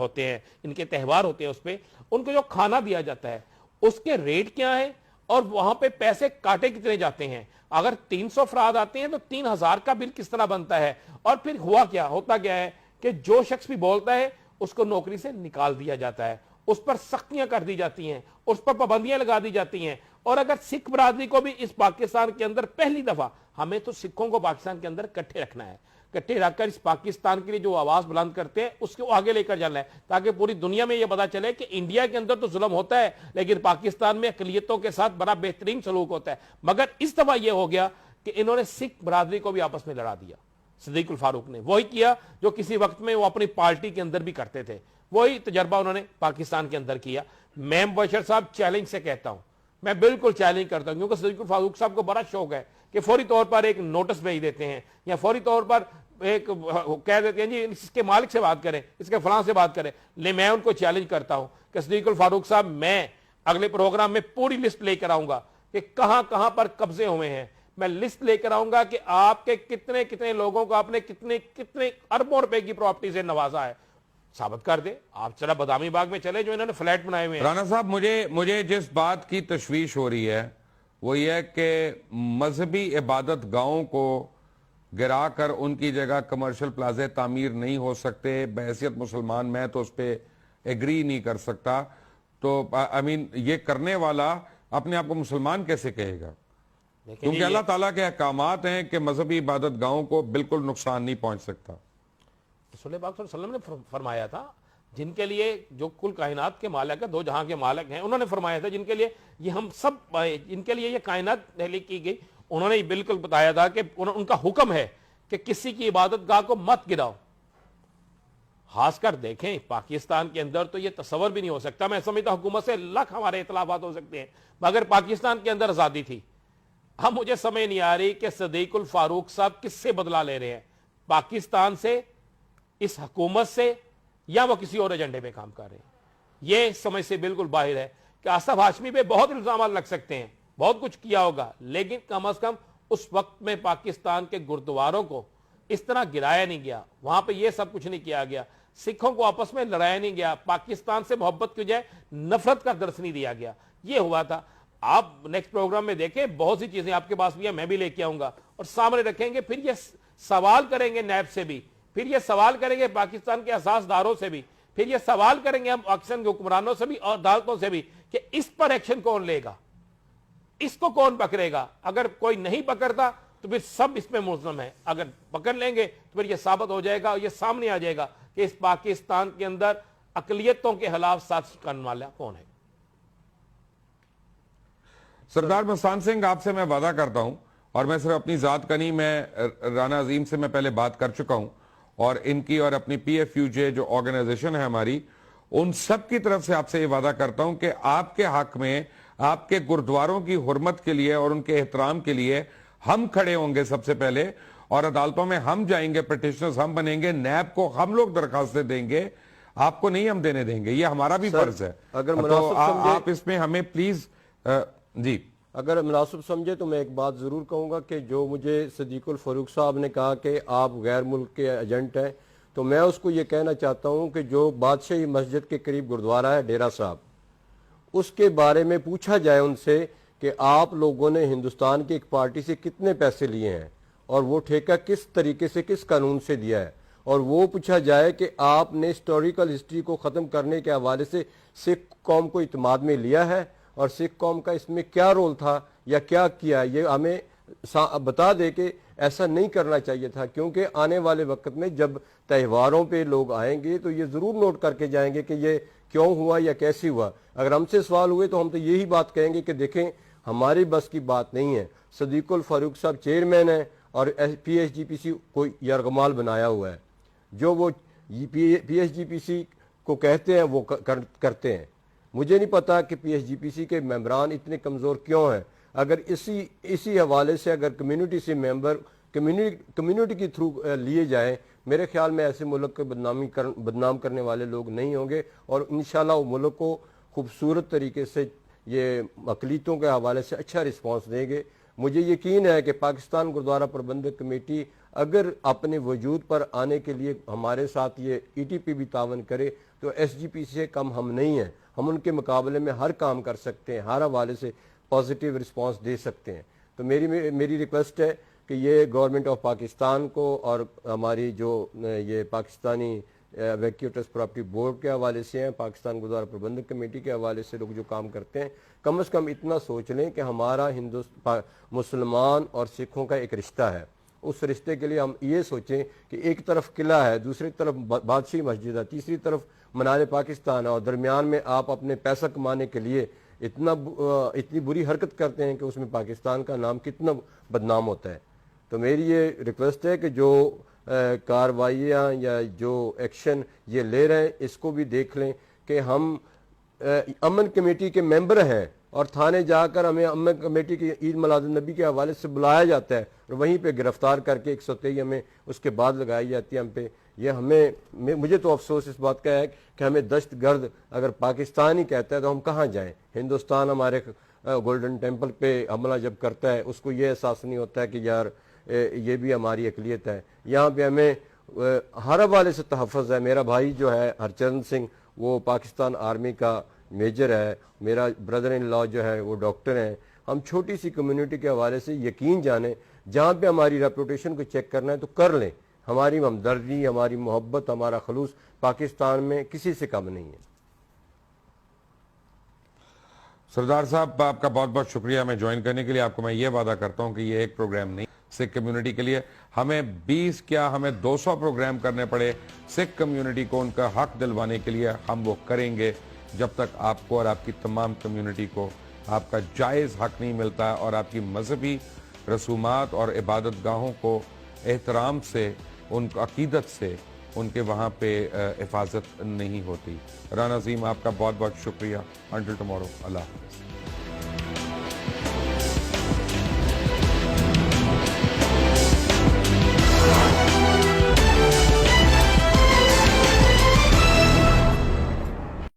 [SPEAKER 3] होते हैं, इनके त्यौहार होते हैं, उस पे उनको जो खाना दिया जाता है उसके रेट क्या है और वहां पे पैसे काटे कितने जाते हैं। अगर 300 अफराद आते हैं तो 3000 का बिल किस तरह बनता है। और फिर होता क्या है कि जो शख्स भी बोलता है उसको नौकरी से निकाल दिया जाता है, उस पर सख्तियां कर दी जाती हैं, उस पर पाबंदियां लगा दी जाती हैं। और अगर सिख बरादरी को भी इस पाकिस्तान के अंदर पहली दफा, हमें तो सिखों को पाकिस्तान के अंदर इकट्ठे रखना है, इकट्ठे रखकर इस पाकिस्तान के लिए जो आवाज बुलंद करते हैं उसको आगे लेकर जाना है, ताकि पूरी दुनिया में यह पता चले कि इंडिया के अंदर तो जुल्म होता है लेकिन पाकिस्तान में अकलियतों के साथ बड़ा बेहतरीन सलूक होता है। मगर इस दफा यह हो गया कि इन्होंने सिख बरादरी को भी आपस में लड़ा दिया। सिद्दीकुल फारूक ने वही किया जो किसी वक्त में वो अपनी पार्टी के अंदर भी करते थे, वही तजर्बा उन्होंने पाकिस्तान के अंदर किया। मैं बशर साहब चैलेंज से कहता हूं, मैं बिल्कुल चैलेंज करता हूं, क्योंकि सिद्दीकुल फारूक साहब को बड़ा शौक है कि फौरी तौर पर एक नोटिस भेज देते हैं या फौरी तौर पर एक कह देते हैं जी इसके मालिक से बात करें, इसके फलां से बात करें। ले मैं उनको चैलेंज करता हूं कि सिद्दीकुल फारूक साहब, मैं अगले प्रोग्राम में पूरी लिस्ट लेकर आऊंगा कि कहां कहां पर कब्जे हुए हैं। मैं लिस्ट लेकर आऊंगा कि आपके कितने कितने लोगों को आपने कितने कितने अरबों रुपए की प्रॉपर्टी से नवाजा है, साबित कर दे। आप चला बदामी बाग में चले जो इन्होंने फ्लैट बनाए हुए हैं।
[SPEAKER 1] राना साहब, मुझे जिस बात की तशवीश हो रही है वो ये है कि मजहबी इबादत गाहों को गिरा कर उनकी जगह कमर्शियल प्लाजे तामीर नहीं हो सकते। बहैसियत मुसलमान मैं तो उस पर एग्री नहीं कर सकता। तो आई मीन ये करने वाला अपने आप को मुसलमान कैसे कहेगा? کیونکہ اللہ تعالیٰ کے احکامات ہیں کہ مذہبی عبادت گاہوں کو بالکل نقصان نہیں پہنچ سکتا.
[SPEAKER 3] رسول پاک صلی اللہ علیہ وسلم نے فرمایا تھا جن کے لیے جو کل کائنات کے مالک ہے، دو جہاں کے مالک ہیں، انہوں نے فرمایا تھا جن کے لیے یہ ہم سب، جن کے لیے یہ کائنات تخلیق کی گئی، انہوں نے بالکل بتایا تھا کہ ان کا حکم ہے کہ کسی کی عبادت گاہ کو مت گراؤ. خاص کر دیکھیں پاکستان کے اندر تو یہ تصور بھی نہیں ہو سکتا. میں سمجھتا حکومت سے لاکھ ہمارے اختلافات ہو سکتے ہیں، مگر پاکستان کے اندر آزادی تھی. اب مجھے سمجھ نہیں آ رہی کہ صدیق الفاروق صاحب کس سے بدلہ لے رہے ہیں، پاکستان سے، اس حکومت سے، یا وہ کسی اور ایجنڈے پہ کام کر رہے ہیں. یہ سمجھ سے بالکل باہر ہے کہ آصف ہاشمی پہ بہت الزامات لگ سکتے ہیں، بہت کچھ کیا ہوگا، لیکن کم از کم اس وقت میں پاکستان کے گردواروں کو اس طرح گرایا نہیں گیا، وہاں پہ یہ سب کچھ نہیں کیا گیا، سکھوں کو آپس میں لڑایا نہیں گیا، پاکستان سے محبت کی جائے نفرت کا درس نہیں دیا گیا. یہ ہوا تھا. آپ نیکسٹ پروگرام میں دیکھیں بہت سی چیزیں آپ کے پاس بھی ہیں، میں بھی لے کے آؤں گا اور سامنے رکھیں گے. پھر یہ سوال کریں گے نیب سے بھی، پھر یہ سوال کریں گے پاکستان کے اساس داروں سے بھی، پھر یہ سوال کریں گے ہم پاکستان کے حکمرانوں سے بھی اور عدالتوں سے بھی کہ اس پر ایکشن کون لے گا، اس کو کون پکڑے گا. اگر کوئی نہیں پکڑتا تو پھر سب اس میں ملزم ہے، اگر پکڑ لیں گے تو پھر یہ ثابت ہو جائے گا اور یہ سامنے آ جائے گا کہ اس پاکستان کے اندر اقلیتوں کے خلاف سازش کرنے والا کون ہے.
[SPEAKER 1] سردار مستان سنگھ، آپ سے میں وعدہ کرتا ہوں، اور میں صرف اپنی ذات کا نہیں، میں رانا عظیم سے میں پہلے بات کر چکا ہوں، اور ان کی اور اپنی پی ایف یو جے جو آرگنائزیشن ہے ہماری، ان سب کی طرف سے آپ سے یہ وعدہ کرتا ہوں کہ آپ کے حق میں، آپ کے گردواروں کی حرمت کے لیے اور ان کے احترام کے لیے ہم کھڑے ہوں گے سب سے پہلے، اور عدالتوں میں ہم جائیں گے، پٹیشنرز ہم بنیں گے، نیب کو ہم لوگ درخواستیں دیں گے، آپ کو نہیں ہم دینے دیں گے. یہ ہمارا بھی فرض ہے. تو آپ اس میں ہمیں پلیز جی
[SPEAKER 2] اگر مناسب سمجھے تو میں ایک بات ضرور کہوں گا کہ جو مجھے صدیق الفاروق صاحب نے کہا کہ آپ غیر ملک کے ایجنٹ ہیں، تو میں اس کو یہ کہنا چاہتا ہوں کہ جو بادشاہی مسجد کے قریب گردوارہ ہے ڈیرہ صاحب، اس کے بارے میں پوچھا جائے ان سے کہ آپ لوگوں نے ہندوستان کی ایک پارٹی سے کتنے پیسے لیے ہیں اور وہ ٹھیکہ کس طریقے سے، کس قانون سے دیا ہے، اور وہ پوچھا جائے کہ آپ نے ہسٹوریکل ہسٹری کو ختم کرنے کے حوالے سے سکھ قوم کو اعتماد میں لیا ہے اور سکھ قوم کا اس میں کیا رول تھا یا کیا کیا. یہ ہمیں بتا دے کہ ایسا نہیں کرنا چاہیے تھا، کیونکہ آنے والے وقت میں جب تہواروں پہ لوگ آئیں گے تو یہ ضرور نوٹ کر کے جائیں گے کہ یہ کیوں ہوا یا کیسے ہوا. اگر ہم سے سوال ہوئے تو ہم تو یہی بات کہیں گے کہ دیکھیں ہماری بس کی بات نہیں ہے. صدیق الفاروق صاحب چیئرمین ہیں اور پی ایس جی پی سی کو یرغمال بنایا ہوا ہے. جو وہ پی ایس جی پی سی کو کہتے ہیں وہ کرتے ہیں. مجھے نہیں پتا کہ پی ایس جی پی سی کے ممبران اتنے کمزور کیوں ہیں. اگر اسی حوالے سے اگر کمیونٹی سے ممبر کمیونٹی کے تھرو لیے جائیں، میرے خیال میں ایسے ملک کو بدنام کرنے والے لوگ نہیں ہوں گے، اور انشاءاللہ وہ ملک کو خوبصورت طریقے سے یہ اقلیتوں کے حوالے سے اچھا رسپانس دیں گے. مجھے یقین ہے کہ پاکستان گردوارہ پربندھک کمیٹی اگر اپنے وجود پر آنے کے لیے ہمارے ساتھ یہ ای ٹی پی بھی تعاون کرے تو ایس جی پی سے کم ہم نہیں ہیں. ہم ان کے مقابلے میں ہر کام کر سکتے ہیں، ہر حوالے سے پازیٹیو رسپانس دے سکتے ہیں. تو میری ریکویسٹ ہے کہ یہ گورنمنٹ آف پاکستان کو اور ہماری جو یہ پاکستانی ویکیوٹس پراپرٹی بورڈ کے حوالے سے ہیں، پاکستان گردوارہ پربندھک کمیٹی کے حوالے سے لوگ جو کام کرتے ہیں، کم از کم اتنا سوچ لیں کہ ہمارا مسلمان اور سکھوں کا ایک رشتہ ہے. اس رشتے کے لیے ہم یہ سوچیں کہ ایک طرف قلعہ ہے، دوسری طرف بادشاہی مسجد ہے، تیسری طرف منار پاکستان ہے، اور درمیان میں آپ اپنے پیسہ کمانے کے لیے اتنی بری حرکت کرتے ہیں کہ اس میں پاکستان کا نام کتنا بدنام ہوتا ہے. تو میری یہ ریکویسٹ ہے کہ جو کارروائیاں یا جو ایکشن یہ لے رہے ہیں اس کو بھی دیکھ لیں کہ ہم امن کمیٹی کے ممبر ہیں اور تھانے جا کر ہمیں امن کمیٹی کی عید میلاد النبی کے حوالے سے بلایا جاتا ہے اور وہیں پہ گرفتار کر کے 123 ہمیں اس کے بعد لگائی جاتی ہے ہم پہ. یہ مجھے تو افسوس اس بات کا ہے کہ ہمیں دہشت گرد اگر پاکستان ہی کہتا ہے تو ہم کہاں جائیں. ہندوستان ہمارے گولڈن ٹیمپل پہ حملہ جب کرتا ہے اس کو یہ احساس نہیں ہوتا ہے کہ یار یہ بھی ہماری اقلیت ہے. یہاں پہ ہمیں ہر حوالے سے تحفظ ہے. میرا بھائی جو ہے ہرچرن سنگھ وہ پاکستان آرمی کا میجر ہے، میرا بردر ان لا جو ہے وہ ڈاکٹر ہیں. ہم چھوٹی سی کمیونٹی کے حوالے سے یقین جانیں، جہاں پہ ہماری ریپوٹیشن کو چیک کرنا ہے تو کر لیں. ہماری ہمدردی، ہماری محبت، ہمارا خلوص پاکستان میں کسی سے کم نہیں ہے.
[SPEAKER 1] सरदार साहब आपका बहुत बहुत शुक्रिया हमें ज्वाइन करने के लिए। आपको मैं ये वादा करता हूं कि ये एक प्रोग्राम नहीं, सिख कम्युनिटी के लिए हमें 20 क्या हमें 200 प्रोग्राम करने पड़े सिख कम्युनिटी को उनका हक दिलवाने के लिए, हम वो करेंगे जब तक आपको और आपकी तमाम कम्युनिटी को आपका जायज़ हक नहीं मिलता और आपकी मजहबी रसूमात और इबादत गाहों को एहतराम से, उन अकीदत से उनके वहाँ पे हिफाजत नहीं होती। राना अजीम आपका बहुत बहुत शुक्रिया। अंटिल टुमारो, अल्लाह हाफ़िज़।